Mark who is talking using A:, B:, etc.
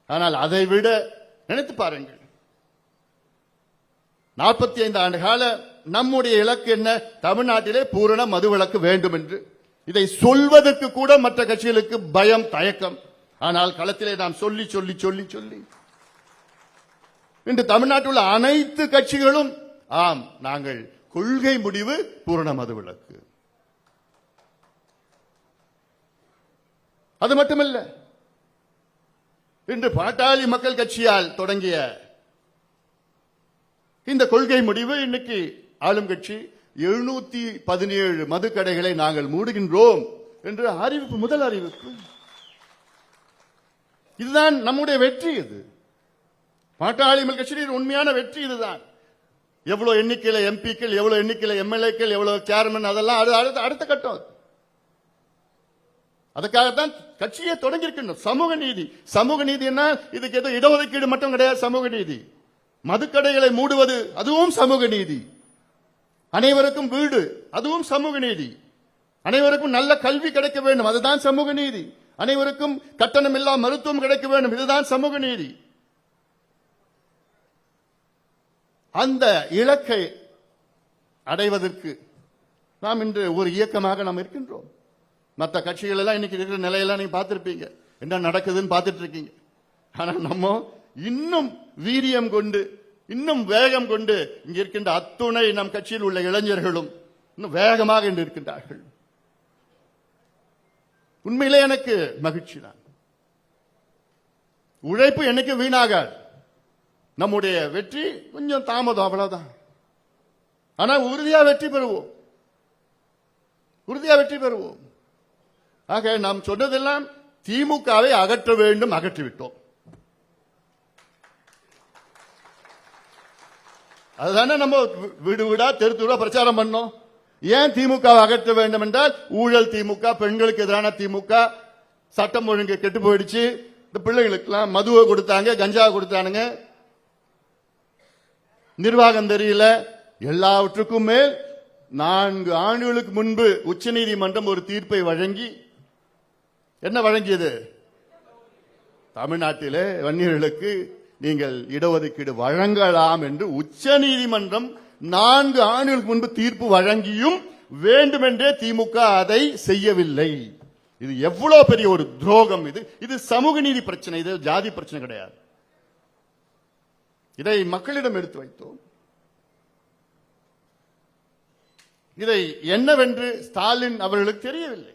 A: ஆனால் அதை விட நினைத்து பாருங்கள், 45 ஆண்டு கால நம்முடைய இலக்கு என்ன? தமிழ்நாட்டிலே பூரண மதுவிலக்கு வேண்டும் என்று. இதை சொல்வதற்கு கூட மற்ற கட்சிகளுக்கு பயம், தயக்கம். ஆனால் களத்திலே நாம் சொல்லி சொல்லி சொல்லி சொல்லி இன்று தமிழ்நாட்டில் உள்ள அனைத்து கட்சிகளும் ஆம், நாங்கள் கொள்கை முடிவு பூரண மதுவிலக்கு. அது மட்டுமல்ல, இன்று பாட்டாளி மக்கள் கட்சியால் தொடங்கிய இந்த கொள்கை முடிவு இன்னைக்கு ஆளும் கட்சி 717 மதுக்கடைகளை நாங்கள் மூடுகின்றோம் என்று அறிவிப்பு, முதல் அறிவிப்பு. இதுதான் நம்முடைய வெற்றி. இது பாட்டாளி மக்கள் கட்சியின் உண்மையான வெற்றி. இதுதான் எவ்வளவு எண்ணிக்கையில எம்பிக்கள், எவ்வளவு எண்ணிக்கையில எம்எல்ஏக்கள், எவ்வளவு சேர்மன், அதெல்லாம் அடுத்த கட்டம். அதுக்காகத்தான் கட்சியை தொடங்கி இருக்கின்றோம். சமூக நீதி, சமூக நீதி என்ன? இதுக்கு ஏதோ இடஒதுக்கீடு மட்டும் கிடையாது. சமூக நீதி, மதுக்கடைகளை மூடுவது அதுவும் சமூக நீதி. அனைவருக்கும் வீடு, அதுவும் சமூக நீதி. அனைவருக்கும் நல்ல கல்வி கிடைக்க வேண்டும், அதுதான் சமூக நீதி. அனைவருக்கும் கட்டணம் இல்லா மருத்துவம் கிடைக்க வேண்டும், இதுதான் சமூக நீதி. அந்த இலக்கை அடைவதற்கு நாம் இன்று ஒரு இயக்கமாக நாம் இருக்கின்றோம். மற்ற கட்சிகள் எல்லாம் இன்னைக்கு இருக்கிற நிலையெல்லாம் நீங்க பார்த்திருப்பீங்க, என்ன நடக்குதுன்னு பார்த்துட்டு இருக்கீங்க. ஆனா நம்ம இன்னும் வீரியம் கொண்டு, இன்னும் வேகம் கொண்டு இங்க இருக்கின்ற அத்துணை நம் கட்சியில் உள்ள இளைஞர்களும் இன்னும் வேகமாக இன்று இருக்கின்றார்கள். உண்மையிலே எனக்கு மகிழ்ச்சி தான். உழைப்பு என்னைக்கு வீணாகாது. நம்முடைய வெற்றி கொஞ்சம் தாமதம், அவ்வளவுதான். ஆனா உறுதியா வெற்றி பெறுவோம், உறுதியா வெற்றி பெறுவோம். ஆக நாம் சொன்னதெல்லாம் திமுகவை அகற்ற வேண்டும், அகற்றிவிட்டோம். அதுதானே நம்ம வீடு வீடா தெரு தெருவா பிரச்சாரம் பண்ணோம். ஏன் திமுகவை அகற்ற வேண்டும் என்றால், ஊழல் திமுக, பெண்களுக்கு எதிரான திமுக, சட்டம் ஒழுங்கு கெட்டு போயிடுச்சு, இந்த பிள்ளைகளுக்கெல்லாம் மதுவை கொடுத்தாங்க, கஞ்சா கொடுத்தானுங்க, நிர்வாகம் தெரியல. எல்லாவற்றுக்கும் மேல் 4 ஆண்டுகளுக்கு முன்பு உச்சநீதிமன்றம் ஒரு தீர்ப்பை வழங்கி, என்ன வழங்கியது? தமிழ்நாட்டிலே வன்னியர்களுக்கு நீங்கள் இடஒதுக்கீடு வழங்கலாம் என்று உச்சநீதிமன்றம் 4 ஆண்டுகளுக்கு முன்பு தீர்ப்பு வழங்கியும் வேண்டுமென்றே திமுக அதை செய்யவில்லை. இது எவ்வளவு பெரிய ஒரு துரோகம்! இது சமூக நீதி பிரச்சனை, இது ஜாதி பிரச்சனை கிடையாது. இதை மக்களிடம் எடுத்து வைத்தோம். இதை என்னவென்று ஸ்டாலின் அவர்களுக்கு தெரியவில்லை.